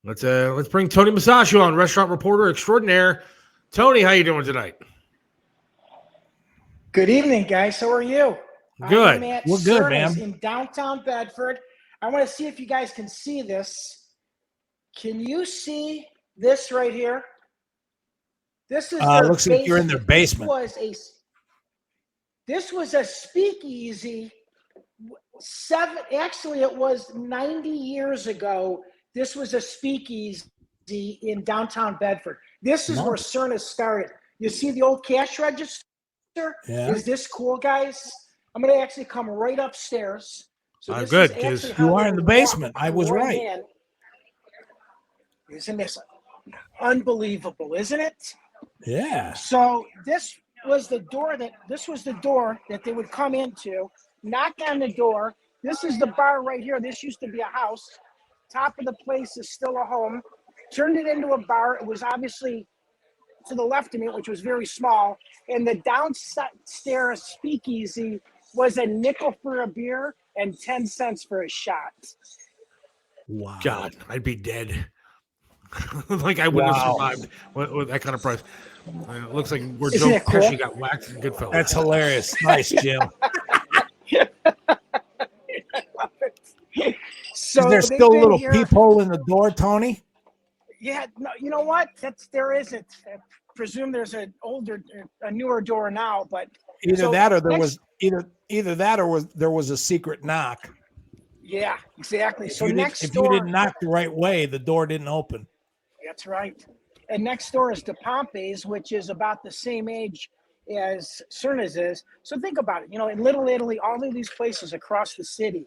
Let's bring Tony Musachio on, restaurant reporter extraordinaire. Tony, how you doing tonight? Good evening, guys. How are you? Good. I am at We're good, Sirnas man. in downtown Bedford. I want to see if you guys can see this. Can you see this right here? This is their Looks like you're in their basement. This was a speakeasy. It was 90 years ago. This was a speakeasy in downtown Bedford. This is where Sirnas started. You see the old cash register? Yeah. Is this cool, guys? I'm going to actually come right upstairs. So this good, is actually you how are they in the walk basement. I was right. in. Isn't this unbelievable, isn't it? Yeah. So this was the door that they would come into, knock on the door. This is the bar right here. This used to be a house. Top of the place is still a home. Turned it into a bar. It was obviously to the left of me, which was very small. And the downstairs speakeasy was a nickel for a beer and 10 cents for a shot. Wow. God, I'd be dead. Like I wouldn't have survived with that kind of price. It looks like where Isn't Joe it cool? Pesci got whacked in Goodfellas. That's hilarious. Nice, Jim. So Is there they've still a been little here- peephole in the door, Tony? Yeah, no, you know what? There isn't. I presume there's a newer door now, but Either that or there was a secret knock. Yeah, exactly. So If you didn't knock the right way, the door didn't open. That's right. And next door is the Pompey's, which is about the same age as Sirnas is. So think about it. In Little Italy, all of these places across the city,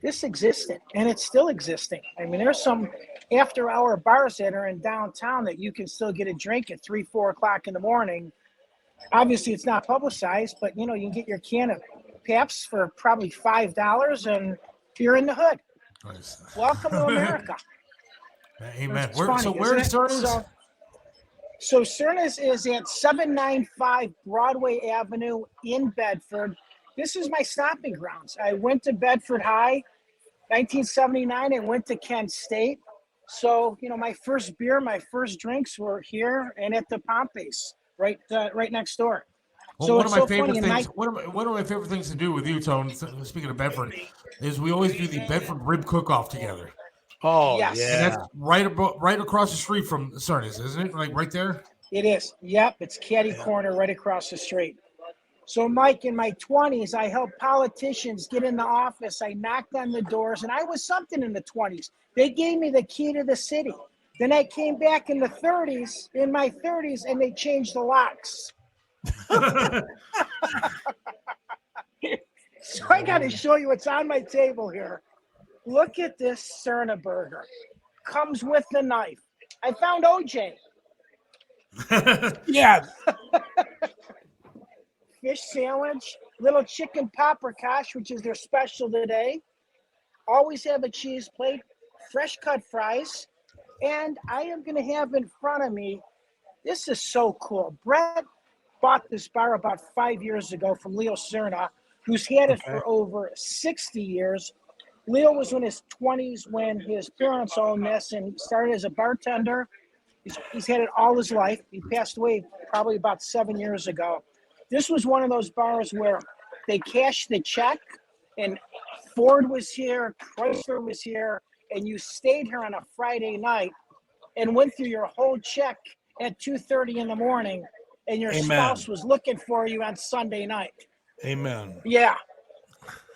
this existed, and it's still existing. I mean, there's some after-hour bars that are in downtown that you can still get a drink at 3, 4 o'clock in the morning. Obviously, it's not publicized, but, you can get your can of Pabst for probably $5, and you're in the hood. Nice. Welcome to America. Amen. It's Where is Sirnas? So Sirnas is at 795 Broadway Avenue in Bedford. This is my stopping grounds. I went to Bedford High, 1979, and went to Kent State. So, my first beer, my first drinks were here and at the Pompey's, right next door. Well, So one of it's my so favorite funny. things. One of my favorite things to do with you, Tone. Speaking of Bedford, is we always do the Bedford rib cook-off together. Oh, Yes. yeah. And that's right across the street from Sirnas, isn't it? Like right there. It is. Yep, it's Caddy Corner right across the street. So, Mike, in my 20s, I helped politicians get in the office. I knocked on the doors, and I was something in the 20s. They gave me the key to the city. Then I came back in my 30s, and they changed the locks. So I got to show you what's on my table here. Look at this Cerna burger. Comes with the knife. I found OJ. Yeah. Fish sandwich, little chicken paprikash, which is their special today. Always have a cheese plate, fresh cut fries, and I am going to have in front of me, this is so cool. Brett bought this bar about 5 years ago from Leo Cerna, who's had it for over 60 years. Leo was in his 20s when his parents owned this and started as a bartender. He's had it all his life. He passed away probably about 7 years ago. This was one of those bars where they cashed the check, and Ford was here, Chrysler was here, and you stayed here on a Friday night and went through your whole check at 2:30 in the morning, and your spouse was looking for you on Sunday night. Amen. Yeah.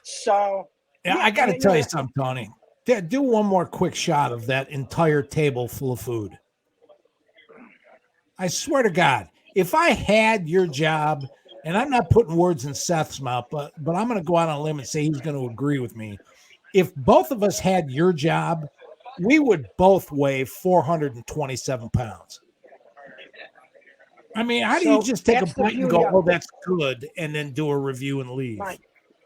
So. Yeah, I got to tell you something, Tony. Do one more quick shot of that entire table full of food. I swear to God, if I had your job, and I'm not putting words in Seth's mouth, but I'm going to go out on a limb and say he's going to agree with me. If both of us had your job, we would both weigh 427 pounds. I mean, how do you just take a bite and go, oh, that's good, and then do a review and leave? Mike.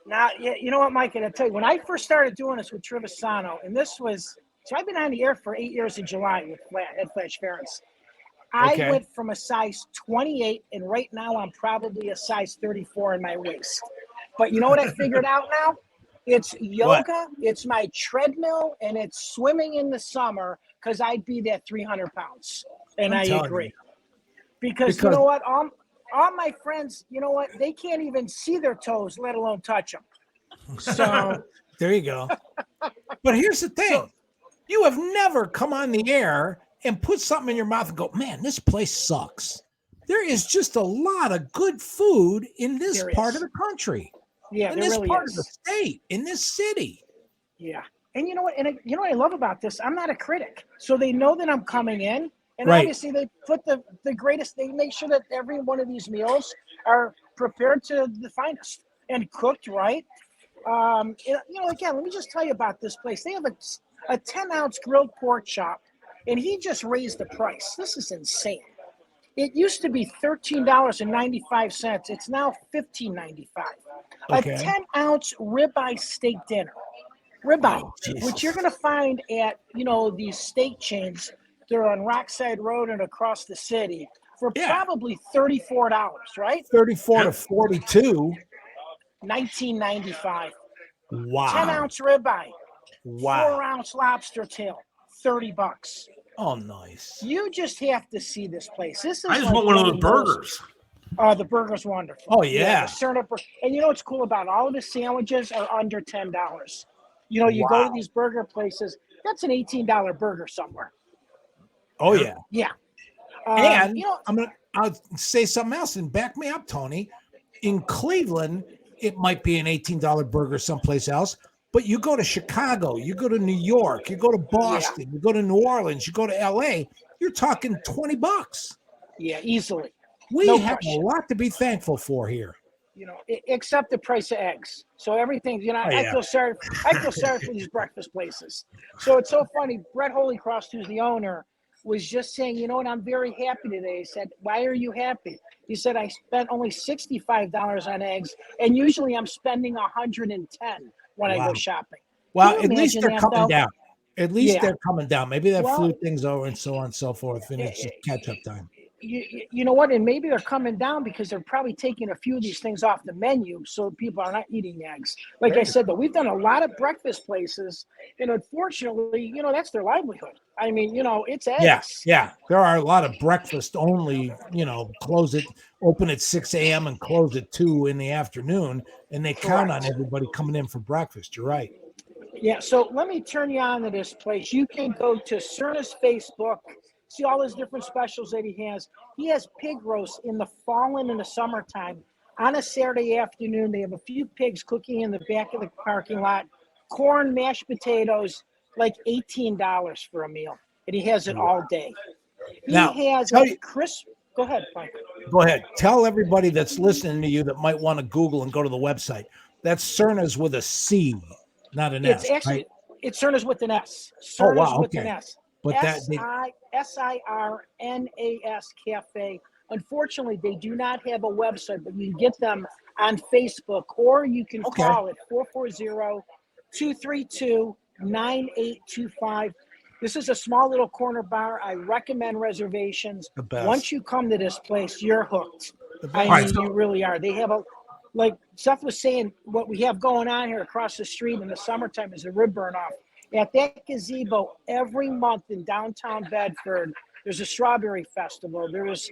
Now, you know what, Mike, and I'll tell you, when I first started doing this with Trevisano, and so I've been on the air for 8 years in July with Ed Flash Ferentz. I went from a size 28, and right now I'm probably a size 34 in my waist. But you know what I figured out now? It's What? yoga, it's my treadmill, and it's swimming in the summer because I'd be that 300 pounds. And I'm I telling agree. you. Because you know what? All my friends, you know what? They can't even see their toes, let alone touch them. So there you go. But here's the thing. You have never come on the air and put something in your mouth and go, man, this place sucks. There is just a lot of good food in this part of the country. Yeah, in there this really part is. of the state, in this city. Yeah. And you know what? And you know what I love about this? I'm not a critic. So they know that I'm coming in. And Right. obviously they put the greatest, they make sure that every one of these meals are prepared to the finest and cooked right. You know, again, let me just tell you about this place. They have a 10-ounce grilled pork chop, and he just raised the price. This is insane. It used to be $13.95. It's now $15.95. Okay. A 10-ounce ribeye steak dinner. Ribeye, which you're going to find at, you know, these steak chains. They're on Rockside Road and across the city for probably $34, right? 34 to 42. $19.95. Wow. 10-ounce ribeye. Wow. 4-ounce lobster tail. $30. Oh, nice. You just have to see this place. This is I just want one of those burgers. The burger's wonderful. Oh, yeah. And you know what's cool about it? All of the sandwiches are under $10. You know, you go to these burger places, that's an $18 burger somewhere. Oh, yeah. Yeah. And you know, I'll say something else and back me up, Tony. In Cleveland, it might be an $18 burger someplace else, but you go to Chicago, you go to New York, you go to Boston, you go to New Orleans, you go to LA, you're talking $20. Yeah, easily. We have a lot to be thankful for here. You know, except the price of eggs. So everything, you know, I feel sorry for these breakfast places. So it's so funny. Brett Holycross, who's the owner, was just saying, you know what, I'm very happy today. He said, why are you happy? He said, I spent only $65 on eggs, and usually I'm spending $110 when I go shopping. Well, at least they're coming down. At least they're coming down. Maybe that flew things over and so on and so forth, and it's just catch-up time. You know what? And maybe they're coming down because they're probably taking a few of these things off the menu so people are not eating eggs. Like I said, though, we've done a lot of breakfast places, and unfortunately, you know, that's their livelihood. I mean, you know, it's eggs. Yeah. There are a lot of breakfast only, you know, open at 6 a.m. and close at 2 in the afternoon, and they count on everybody coming in for breakfast. You're right. Yeah, so let me turn you on to this place. You can go to Sirnas Facebook, see all his different specials that he has. He has pig roast in the fall and in the summertime. On a Saturday afternoon, they have a few pigs cooking in the back of the parking lot. Corn, mashed potatoes, like $18 for a meal. And he has it all day. He has a crisp. Go ahead, Mike. Go ahead. Tell everybody that's listening to you that might want to Google and go to the website. That's Sirnas with a C, not an S. Actually, it's Sirnas with an S. Sirnas with an S. But Sirnas Cafe. Unfortunately, they do not have a website, but you can get them on Facebook, or you can call it 440-232-9825. This is a small little corner bar. I recommend reservations. The best. Once you come to this place, you're hooked. I mean, you really are. They have like Seth was saying, what we have going on here across the street in the summertime is a rib burn off. At that gazebo, every month in downtown Bedford, there's a strawberry festival. There's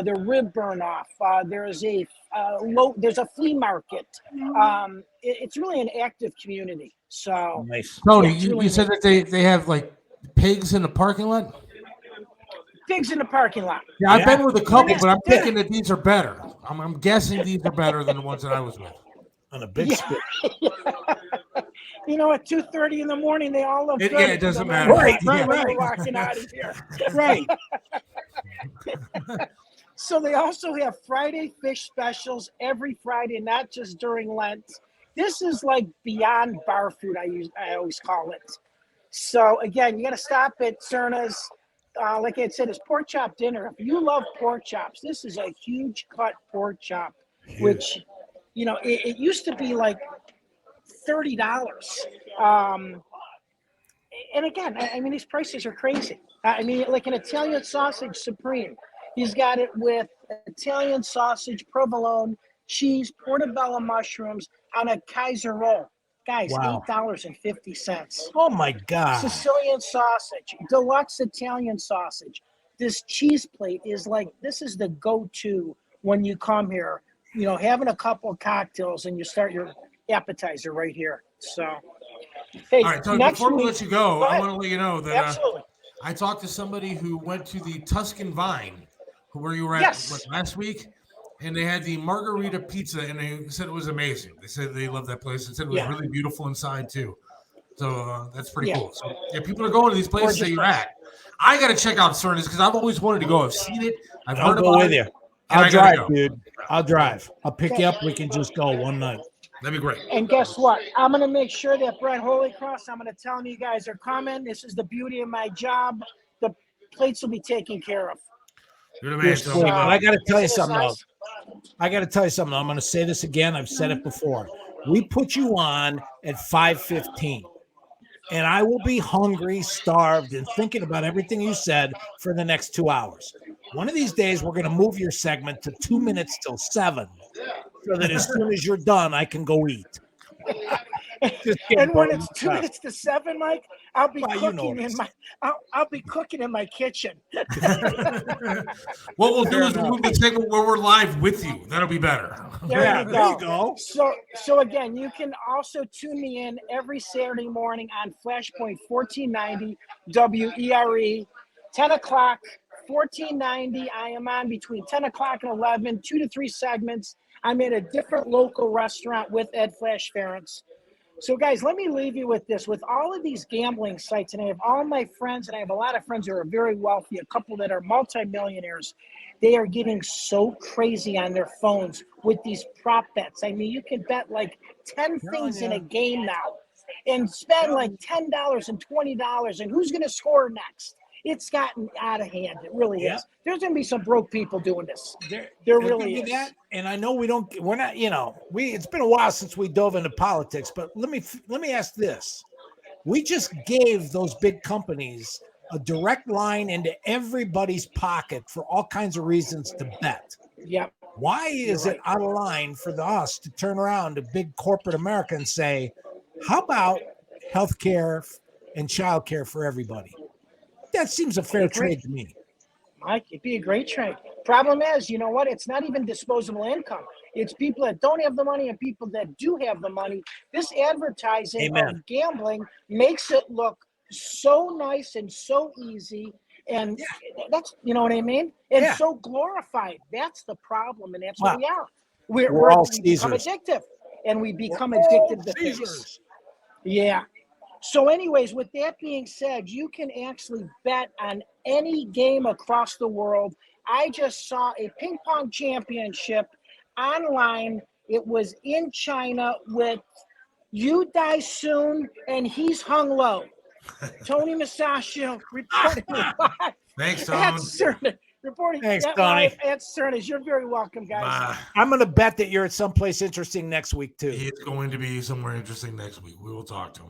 the rib burn off. There's a flea market. It's really an active community. So nice. Tony, you said that they have like pigs in the parking lot? Pigs in the parking lot. Yeah, I've been with a couple, but I'm thinking that these are better. I'm guessing these are better than the ones that I was with. On a big spit. You know, at 2:30 in the morning, they all look good. Yeah, it doesn't matter. Right. Walking out of here. Right. So they also have Friday fish specials every Friday, not just during Lent. This is like beyond bar food, I always call it. So again, you got to stop at Sirnas. Like I said, it's pork chop dinner. If you love pork chops, this is a huge cut pork chop, which, you know, it used to be like $30. And again, I mean, these prices are crazy. I mean, like an Italian sausage supreme. He's got it with Italian sausage, provolone, cheese, portobello mushrooms on a Kaiser roll. Guys, Wow. $8.50. Oh my God. Sicilian sausage, deluxe Italian sausage. This cheese plate is like, this is the go-to when you come here, you know, having a couple of cocktails and you start your appetizer right here. So, hey, All right, Tony, next before we week, let you go, go I ahead. want to let you know that Absolutely. I talked to somebody who went to the Tuscan Vine, where you were at Yes. last week, and they had the margarita pizza, and they said it was amazing. They said they loved that place and said it was Yeah. really beautiful inside, too. So that's pretty Yeah. cool. So, yeah, people are going to these places Gorgeous that you're place. at. I got to check out Sirnas because I've always wanted to go. I've seen it. I've I'll heard go about with it. you. And I'll I gotta drive, go. dude. I'll drive. I'll pick you up. We can just go one night. That'd be great. And guess what? I'm going to make sure that Brett Holycross, I'm going to tell him you guys are coming. This is the beauty of my job. The plates will be taken care of. You're the You're man, sweet. Tony. But I got to tell you Isn't this something, though. nice? I got to tell you something. I'm going to say this again. I've said it before. We put you on at 5:15, and I will be hungry, starved, and thinking about everything you said for the next 2 hours. One of these days, we're going to move your segment to 2 minutes till 7, so that as soon as you're done, I can go eat. And when it's 2 minutes to 7, Mike, I'll be Well, you know cooking in my I'll be cooking in my kitchen. What we'll do is we'll move the segment where we're live with you. That'll be better. There There you go. So again, you can also tune me in every Saturday morning on Flashpoint 1490 WERE, 10 o'clock, 1490. I am on between 10 o'clock and 11, 2 to 3 segments. I'm at a different local restaurant with Ed Flash Ferentz. So, guys, let me leave you with this. With all of these gambling sites, and I have all my friends, and I have a lot of friends who are very wealthy, a couple that are multimillionaires, they are getting so crazy on their phones with these prop bets. I mean, you can bet like 10 things in a game now and spend like $10 and $20, and who's going to score next? It's gotten out of hand. It really is. There's going to be some broke people doing this. There really is. That, and I know we're not, it's been a while since we dove into politics, but let me ask this. We just gave those big companies a direct line into everybody's pocket for all kinds of reasons to bet. Yep. Why is it out of line for us to turn around to big corporate America and say, how about healthcare and childcare for everybody? That seems a fair trade to me. Mike, it'd be a great trade. Problem is, you know what? It's not even disposable income. It's people that don't have the money and people that do have the money. This advertising of gambling makes it look so nice and so easy. And that's, you know what I mean? And so glorified. That's the problem. And that's what we are. We become addictive. And we become addicted to things. Yeah. So anyways, with that being said, you can actually bet on any game across the world. I just saw a ping pong championship online. It was in China with You Die Soon and He's Hung Low. Tony Musachio reporting live. Thanks, Tom. Reporting Thanks, that Tony. live at Sirnas. You're very welcome, guys. I'm going to bet that you're at someplace interesting next week, too. He's going to be somewhere interesting next week. We will talk to him.